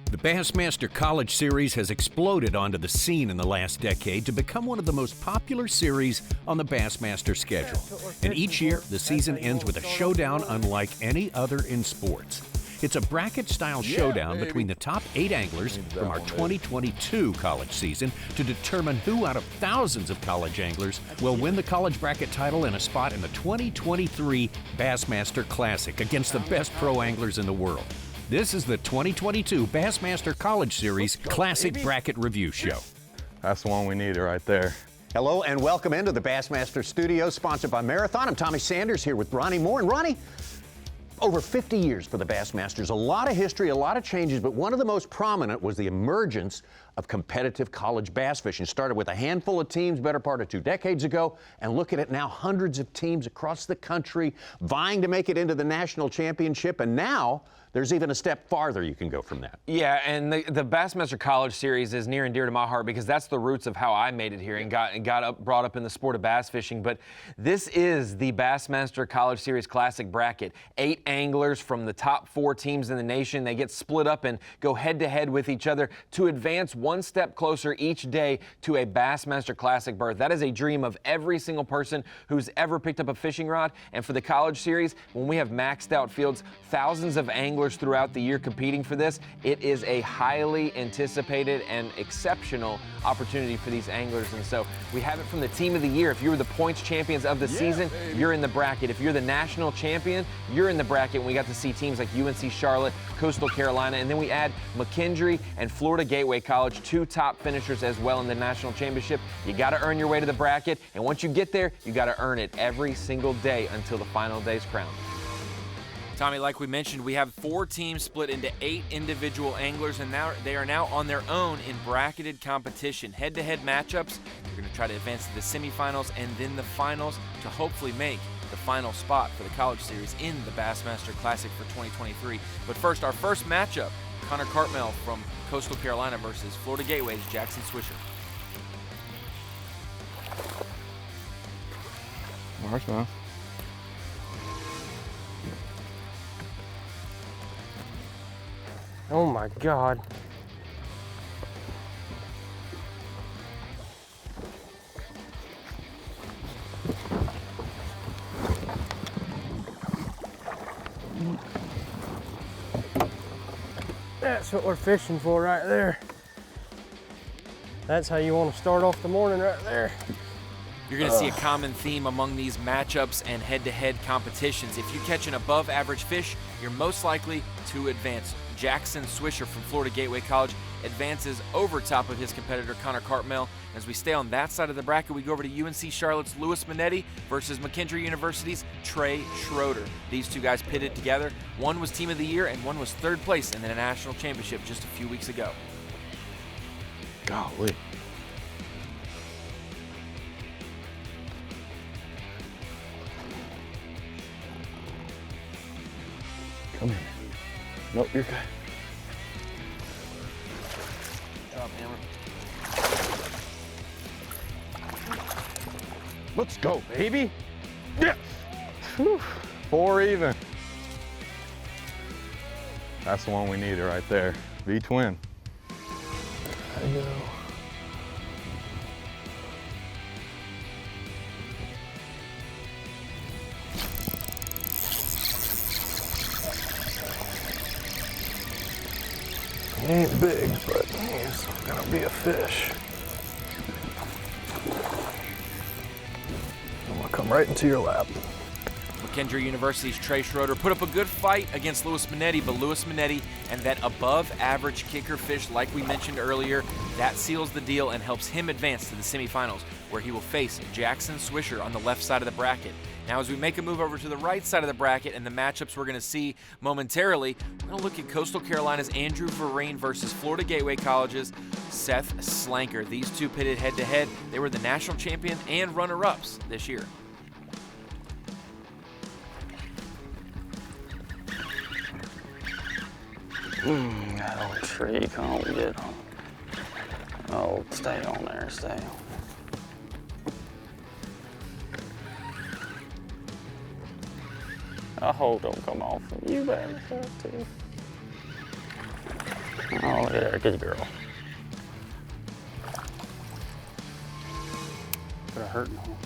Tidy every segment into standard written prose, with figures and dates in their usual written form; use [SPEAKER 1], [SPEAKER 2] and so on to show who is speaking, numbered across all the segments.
[SPEAKER 1] The Bassmaster College Series has exploded onto the scene in the last decade to become one of the most popular series on the Bassmaster schedule. And each year, the season ends with a showdown unlike any other in sports. It's a bracket-style showdown between the top 8 anglers from our 2022 college season to determine who out of thousands of college anglers will win the college bracket title and a spot in the 2023 Bassmaster Classic against the best pro anglers in the world. This is the 2022 Bassmaster College Series Classic Bracket Review Show.
[SPEAKER 2] That's the one we needed right there.
[SPEAKER 3] Hello and welcome into the Bassmaster Studios, sponsored by Marathon. I'm Tommy Sanders here with Ronnie Moore. And Ronnie, over 50 years for the Bassmasters, a lot of history, a lot of changes, but one of the most prominent was the emergence of competitive college bass fishing. It started with a handful of teams, better part of 2 decades ago, and look at it now, hundreds of teams across the country vying to make it into the national championship, and now there's even a step farther you can go from that.
[SPEAKER 4] Yeah, and the Bassmaster College Series is near and dear to my heart because that's the roots of how I made it here and got brought up in the sport of bass fishing. But this is the Bassmaster College Series Classic Bracket. 8 anglers from the top 4 teams in the nation. They get split up and go head-to-head with each other to advance one step closer each day to a Bassmaster Classic berth. That is a dream of every single person who's ever picked up a fishing rod. And for the College Series, when we have maxed out fields, thousands of anglers throughout the year competing for this, it is a highly anticipated and exceptional opportunity for these anglers. And so we have it from the team of the year. If you were the points champions of the season, you're in the bracket. If you're the national champion, you're in the bracket. We got to see teams like UNC Charlotte, Coastal Carolina, and then we add McKendree and Florida Gateway College, 2 top finishers as well in the national championship. You got to earn your way to the bracket, and once you get there, you got to earn it every single day until the final day's crowned.
[SPEAKER 5] Tommy, like we mentioned, we have 4 teams split into 8 individual anglers, and now they are now on their own in bracketed competition. Head-to-head matchups. They're going to try to advance to the semifinals and then the finals to hopefully make the final spot for the College Series in the Bassmaster Classic for 2023. But first, our first matchup, Connor Cartmell from Coastal Carolina versus Florida Gateway's Jackson Swisher.
[SPEAKER 2] Marshmallow.
[SPEAKER 6] Oh my God. That's what we're fishing for right there. That's how you want to start off the morning right there.
[SPEAKER 5] You're going to see a common theme among these matchups and head-to-head competitions. If you catch an above-average fish, you're most likely to advance. Jackson Swisher from Florida Gateway College advances over top of his competitor Connor Cartmell. As we stay on that side of the bracket, we go over to UNC Charlotte's Lewis Monetti versus McKendree University's Trey Schroeder. These 2 guys pitted together. One was Team of the Year and one was 3rd place in the national championship just a few weeks ago.
[SPEAKER 2] Golly. Come here. Nope, you're good.
[SPEAKER 4] Good job, Hammer.
[SPEAKER 2] Let's go, baby. Yes. Whew. 4 even. That's the one we needed right there. V-twin.
[SPEAKER 6] There you go. He ain't big, but he's gonna be a fish. I'm gonna come right into your lap.
[SPEAKER 5] McKendree University's Trey Schroeder put up a good fight against Lewis Monetti, but Lewis Monetti and that above-average kicker fish, like we mentioned earlier, that seals the deal and helps him advance to the semifinals, where he will face Jackson Swisher on the left side of the bracket. Now, as we make a move over to the right side of the bracket and the matchups we're going to see momentarily, we're going to look at Coastal Carolina's Andrew Vereen versus Florida Gateway College's Seth Slanker. These 2 pitted head-to-head. They were the national champion and runner-ups this year.
[SPEAKER 7] That old tree, can't get on. Oh, stay on there, stay on. I hope don't come off. You better have to. Oh, look at her, good girl. Put a hurting hole.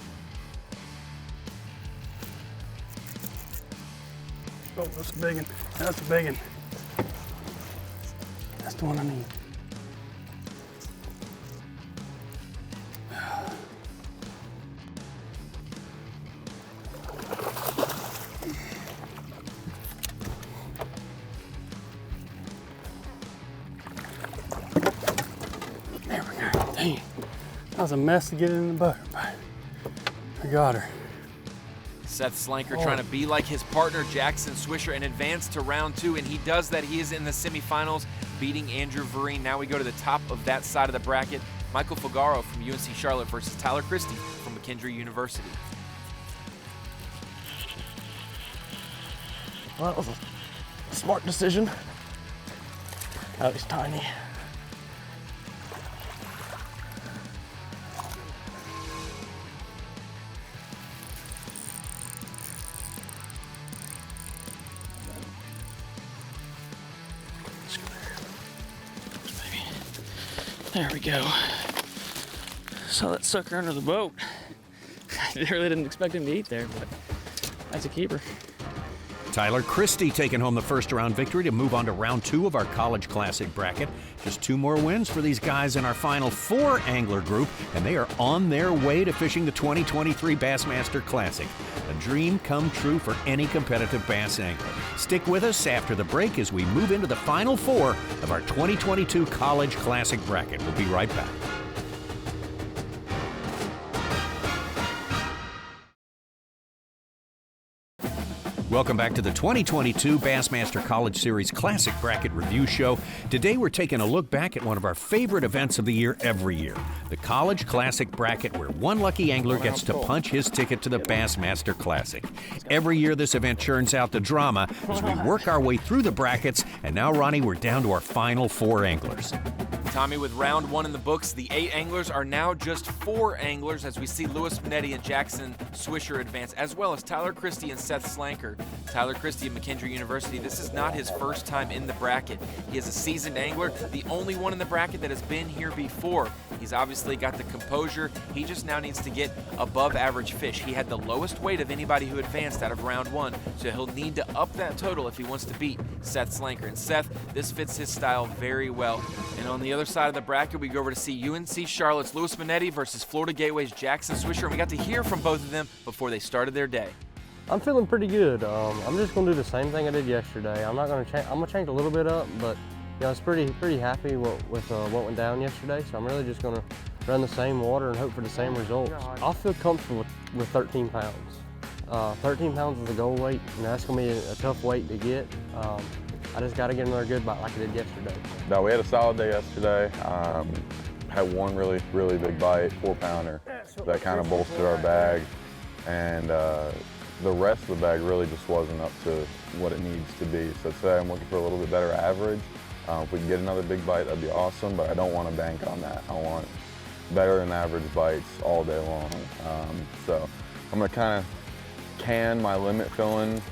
[SPEAKER 6] Oh, that's a big one. That's a big one.
[SPEAKER 7] That's the one I need.
[SPEAKER 6] There we go. Dang. That was a mess to get it in the boat, but I got her.
[SPEAKER 5] Seth Slanker trying to be like his partner Jackson Swisher and advance to round 2, and he does that. He is in the semifinals, beating Andrew Vereen. Now we go to the top of that side of the bracket. Michael Fugaro from UNC Charlotte versus Tyler Christy from McKendree University.
[SPEAKER 6] Well, that was a smart decision. That was tiny.
[SPEAKER 7] There we go. Saw that sucker under the boat. I really didn't expect him to eat there, but that's a keeper.
[SPEAKER 1] Tyler Christy taking home the first round victory to move on to round 2 of our College Classic bracket. Just 2 more wins for these guys in our final 4 angler group, and they are on their way to fishing the 2023 Bassmaster Classic. A dream come true for any competitive bass angler. Stick with us after the break as we move into the final 4 of our 2022 College Classic bracket. We'll be right back. Welcome back to the 2022 Bassmaster College Series Classic Bracket Review Show. Today we're taking a look back at one of our favorite events of the year every year, the College Classic Bracket, where one lucky angler gets to punch his ticket to the Bassmaster Classic. Every year this event churns out the drama as we work our way through the brackets, and now, Ronnie, we're down to our final 4 anglers.
[SPEAKER 5] Tommy, with round 1 in the books, the 8 anglers are now just 4 anglers as we see Lewis Monetti and Jackson Swisher advance, as well as Tyler Christy and Seth Slanker. Tyler Christy of McKendree University, this is not his first time in the bracket. He is a seasoned angler, the only one in the bracket that has been here before. He's obviously got the composure. He just now needs to get above average fish. He had the lowest weight of anybody who advanced out of round 1, so he'll need to up that total if he wants to beat Seth Slanker. And Seth, this fits his style very well. And on the other side of the bracket, we go over to see UNC Charlotte's Lewis Monetti versus Florida Gateway's Jackson Swisher, and we got to hear from both of them before they started their day.
[SPEAKER 2] I'm feeling pretty good. I'm just gonna do the same thing I did yesterday. I'm not gonna change. I'm gonna change a little bit up, but you know, I was pretty happy with what went down yesterday. So I'm really just gonna run the same water and hope for the same results. I'll feel comfortable with 13 pounds. 13 pounds is the goal weight, and that's gonna be a tough weight to get. I just gotta get another good bite like I did yesterday.
[SPEAKER 8] No, we had a solid day yesterday. Had one really big bite, 4-pounder, that kind of bolstered our bag, and the rest of the bag really just wasn't up to what it needs to be. So today I'm looking for a little bit better average. If we can get another big bite, that'd be awesome, but I don't want to bank on that. I want better than average bites all day long. So I'm gonna kind of can my limit filling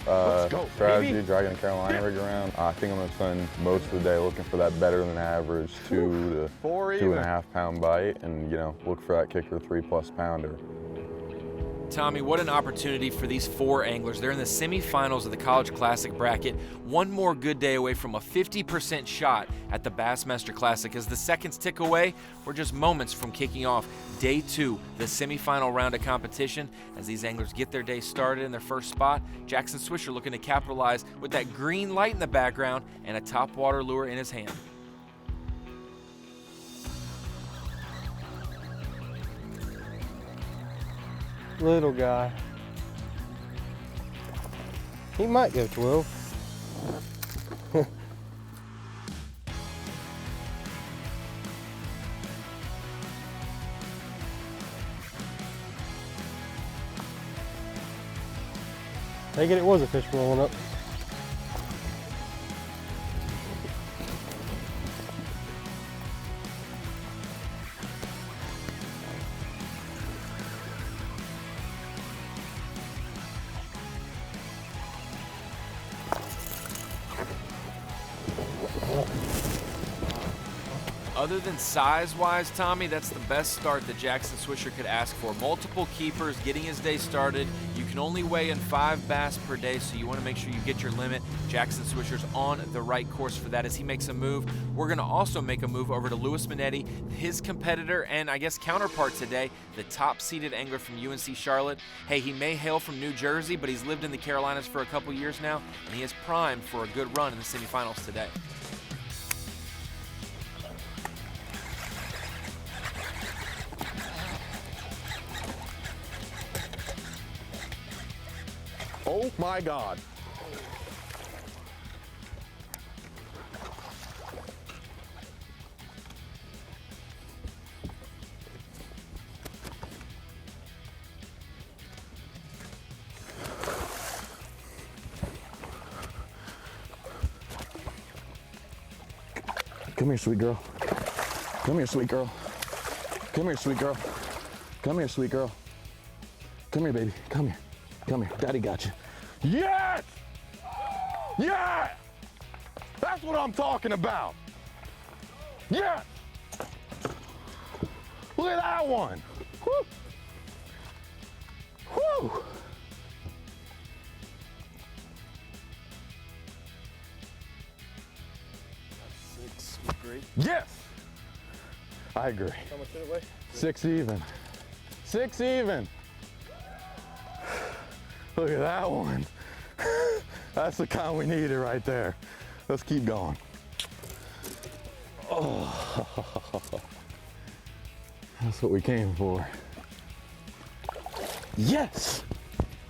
[SPEAKER 8] strategy, dragging the Carolina rig around. I think I'm gonna spend most of the day looking for that better than average 2 to 2.5 pound bite, and look for that kicker 3+ pounder.
[SPEAKER 5] Tommy, what an opportunity for these 4 anglers. They're in the semifinals of the College Classic bracket. One more good day away from a 50% shot at the Bassmaster Classic. As the seconds tick away, we're just moments from kicking off day 2, the semifinal round of competition. As these anglers get their day started in their first spot, Jackson Swisher looking to capitalize with that green light in the background and a topwater lure in his hand.
[SPEAKER 2] Little guy. He might go 12. Thinking it was a fish rolling up.
[SPEAKER 5] Other than size-wise, Tommy, that's the best start that Jackson Swisher could ask for. Multiple keepers, getting his day started. You can only weigh in 5 bass per day, so you want to make sure you get your limit. Jackson Swisher's on the right course for that as he makes a move. We're going to also make a move over to Lews Monetti, his competitor and I guess counterpart today, the top-seeded angler from UNC Charlotte. Hey, he may hail from New Jersey, but he's lived in the Carolinas for a couple years now, and he is primed for a good run in the semifinals today.
[SPEAKER 8] Oh my God. Come here, sweet girl. Come here, sweet girl. Come here, sweet girl. Come here, sweet girl. Come here, baby. Come here. Come here. Daddy got you. Yes! Yeah! That's what I'm talking about. Yes! Look at that one. Woo! Woo! Yes! I agree.
[SPEAKER 2] How much did it weigh?
[SPEAKER 8] 6 even. 6 even. Look at that one. That's the kind we needed right there. Let's keep going. Oh, that's what we came for. Yes!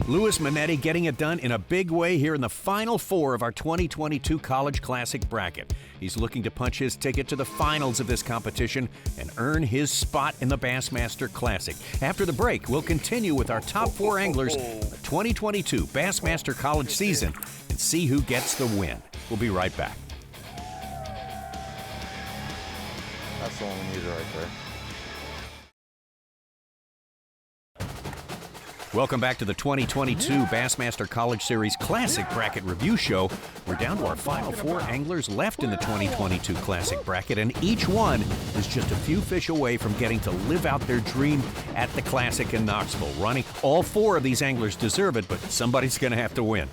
[SPEAKER 1] Lews Monetti getting it done in a big way here in the Final Four of our 2022 College Classic bracket. He's looking to punch his ticket to the finals of this competition and earn his spot in the Bassmaster Classic. After the break, we'll continue with our top 4 anglers in the 2022 Bassmaster College season and see who gets the win. We'll be right back.
[SPEAKER 8] That's the one we needed right there.
[SPEAKER 1] Welcome back to the 2022 Bassmaster College Series Classic Bracket Review Show. We're down to our final 4 anglers left in the 2022 Classic Bracket, and each one is just a few fish away from getting to live out their dream at the Classic in Knoxville. Ronnie, all 4 of these anglers deserve it, but somebody's going to have to win.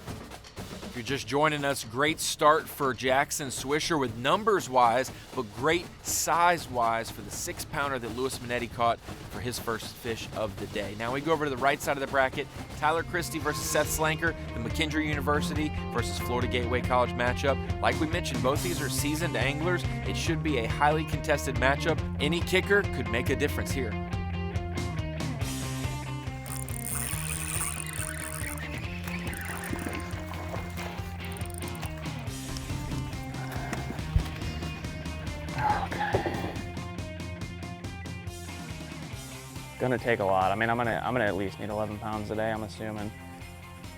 [SPEAKER 5] If you're just joining us, great start for Jackson Swisher with numbers-wise, but great size-wise for the 6-pounder that Lews Monetti caught for his first fish of the day. Now we go over to the right side of the bracket. Tyler Christy versus Seth Slanker, the McKendree University versus Florida Gateway College matchup. Like we mentioned, both these are seasoned anglers. It should be a highly contested matchup. Any kicker could make a difference here.
[SPEAKER 7] Gonna take a lot. I mean, I'm gonna at least need 11 pounds a day, I'm assuming.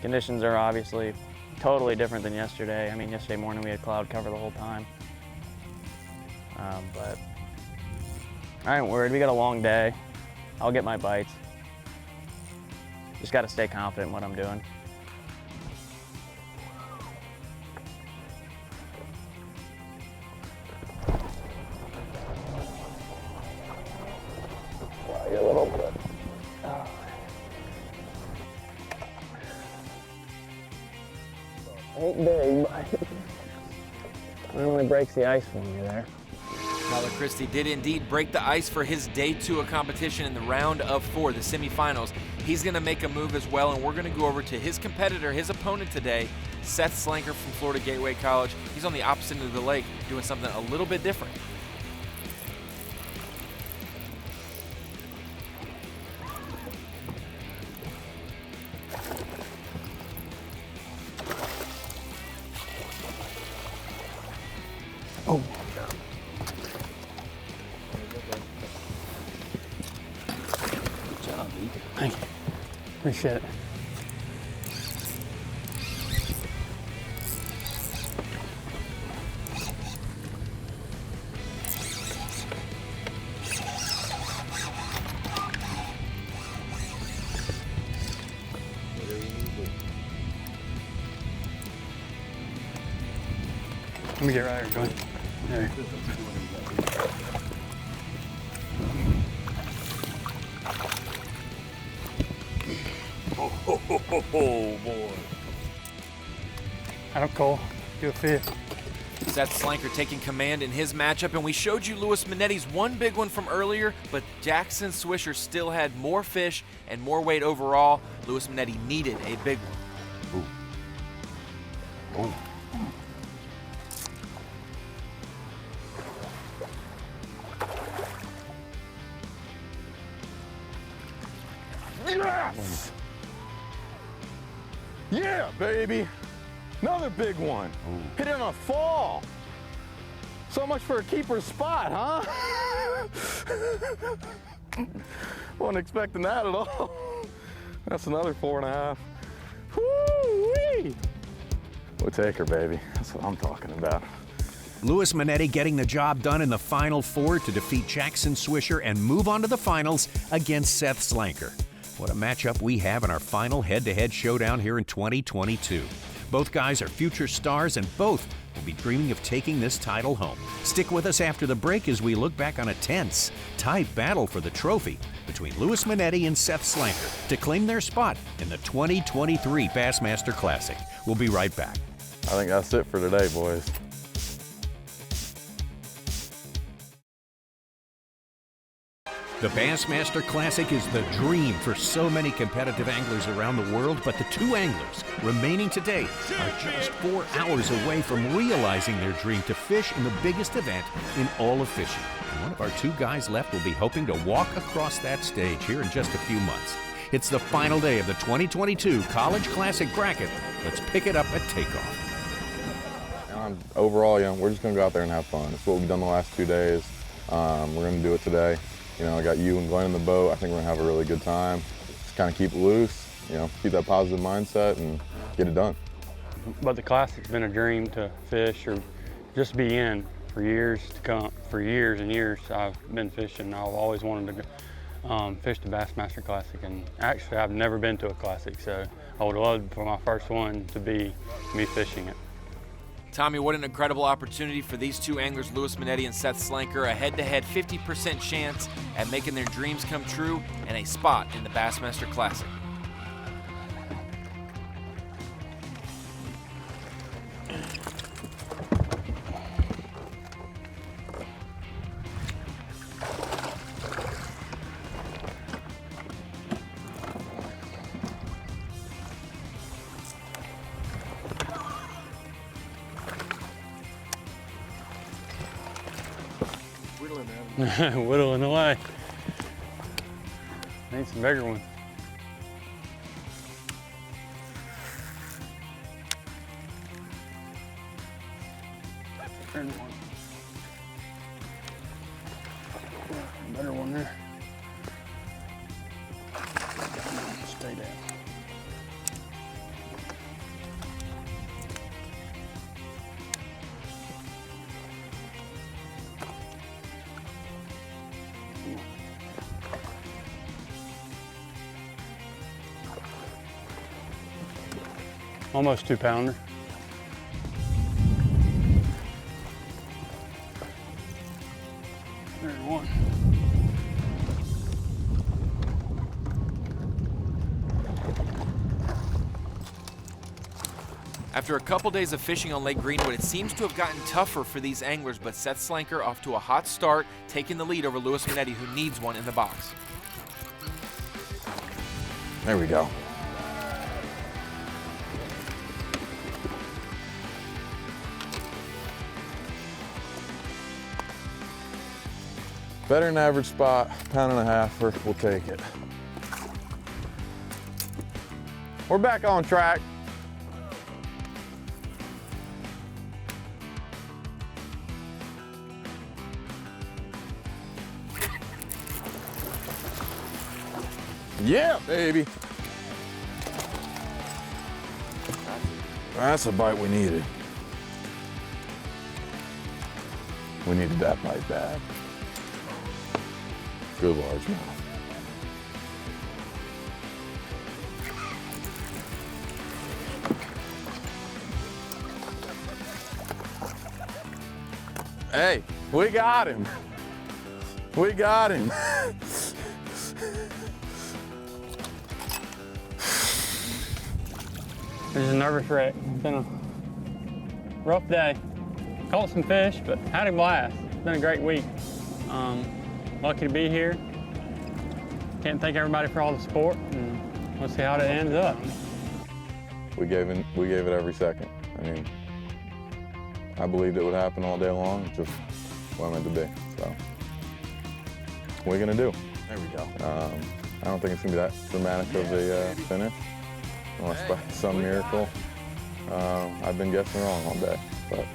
[SPEAKER 7] Conditions are obviously totally different than yesterday. I mean, yesterday morning we had cloud cover the whole time. But I ain't worried. We got a long day. I'll get my bites. Just got to stay confident in what I'm doing.
[SPEAKER 8] A little bit.
[SPEAKER 7] Ain't big, but it only breaks the ice for me there.
[SPEAKER 5] Tyler Christy did indeed break the ice for his day 2 of competition in the round of 4, the semifinals. He's going to make a move as well, and we're going to go over to his competitor, his opponent today, Seth Slanker from Florida Gateway College. He's on the opposite end of the lake, doing something a little bit different.
[SPEAKER 6] Oh. Good job, Lee. Thank you. Appreciate it. Let me get right here, go ahead. There.
[SPEAKER 5] Oh, boy.
[SPEAKER 6] Out Cole, do a fish.
[SPEAKER 5] Seth Slanker taking command in his matchup, and we showed you Lewis Monetti's one big one from earlier, but Jackson Swisher still had more fish and more weight overall. Lewis Monetti needed a big one.
[SPEAKER 8] Ooh. Oh. Yes! Yeah, baby! Another big one. Ooh. Hit it on a fall. So much for a keeper spot, huh? Wasn't expecting that at all. That's another 4.5. Woo-wee! We'll take her, baby. That's what I'm talking about.
[SPEAKER 1] Lewis Monetti getting the job done in the Final Four to defeat Jackson Swisher and move on to the finals against Seth Slanker. What a matchup we have in our final head-to-head showdown here in 2022. Both guys are future stars, and both will be dreaming of taking this title home. Stick with us after the break as we look back on a tense, tight battle for the trophy between Lewis Monetti and Seth Slanker to claim their spot in the 2023 Bassmaster Classic. We'll be right back.
[SPEAKER 8] I think that's it for today, boys.
[SPEAKER 1] The Bassmaster Classic is the dream for so many competitive anglers around the world, but the two anglers remaining today are just 4 hours away from realizing their dream to fish in the biggest event in all of fishing. And one of our two guys left will be hoping to walk across that stage here in just a few months. It's the final day of the 2022 College Classic bracket. Let's pick it up at takeoff.
[SPEAKER 8] Overall, we're just going to go out there and have fun. It's what we've done the last 2 days. We're going to do it today. I got you and Glenn in the boat. I think we're gonna have a really good time. Just kind of keep it loose, keep that positive mindset and get it done.
[SPEAKER 6] But the Classic's been a dream to fish or just be in for years to come. For years and years I've been fishing. I've always wanted to fish the Bassmaster Classic, and actually I've never been to a Classic, so I would love for my first one to be me fishing it.
[SPEAKER 5] Tommy, what an incredible opportunity for these two anglers, Lewis Monetti and Seth Slanker, a head-to-head 50% chance at making their dreams come true and a spot in the Bassmaster Classic.
[SPEAKER 6] Whittling away. Need some bigger ones. Better one there. Stay down. Almost 2-pounder. There's one.
[SPEAKER 5] After a couple days of fishing on Lake Greenwood, it seems to have gotten tougher for these anglers, but Seth Slanker off to a hot start, taking the lead over Lewis Monetti, who needs one in the box.
[SPEAKER 8] There we go. Better than average spot, 1.5 we'll take it. We're back on track. Yeah, baby. That's a bite we needed. We needed that bite bad. Good largemouth. Hey, we got him. We got him.
[SPEAKER 6] just a nervous wreck. It's been a rough day. Caught some fish, but had a blast. It's been a great week. Lucky to be here. Can't thank everybody for all the support, and we'll see how it ends up.
[SPEAKER 8] We gave it every second. I mean, I believed it would happen all day long. It just wasn't meant to be. So, what are we gonna do?
[SPEAKER 3] There we go.
[SPEAKER 8] I don't think it's gonna be that dramatic of a finish, unless by some miracle. I've been guessing wrong all day, but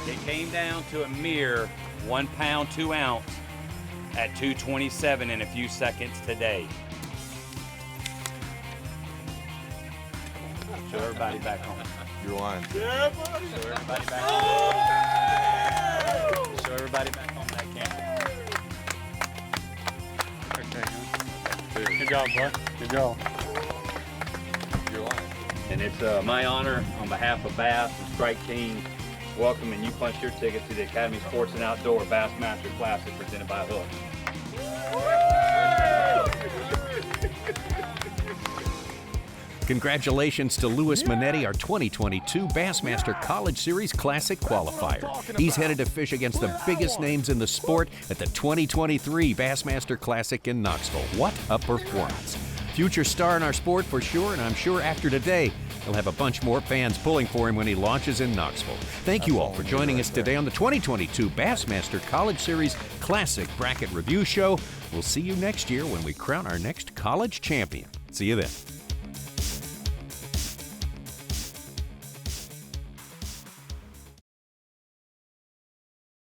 [SPEAKER 9] it came down to a mere 1 pound 2 ounce at 2:27 in a few seconds today. Show everybody back home.
[SPEAKER 8] you're lying.
[SPEAKER 9] Yeah, buddy. Show everybody back home. Show everybody back home that camera.
[SPEAKER 6] Good job, bud. Good job.
[SPEAKER 8] You're lying.
[SPEAKER 9] And it's my honor on behalf of Bass and Strike Team welcoming you punch your ticket to the Academy Sports and Outdoor Bassmaster Classic presented by Hook.
[SPEAKER 1] Congratulations to Lewis Monetti, our 2022 Bassmaster College Series Classic qualifier. He's headed to fish against the biggest names in the sport at the 2023 Bassmaster Classic in Knoxville. What a performance. Future star in our sport for sure, and I'm sure after today, he'll have a bunch more fans pulling for him when he launches in Knoxville. Thank you all for joining us today on the 2022 Bassmaster College Series Classic Bracket Review Show. We'll see you next year when we crown our next college champion. See you then.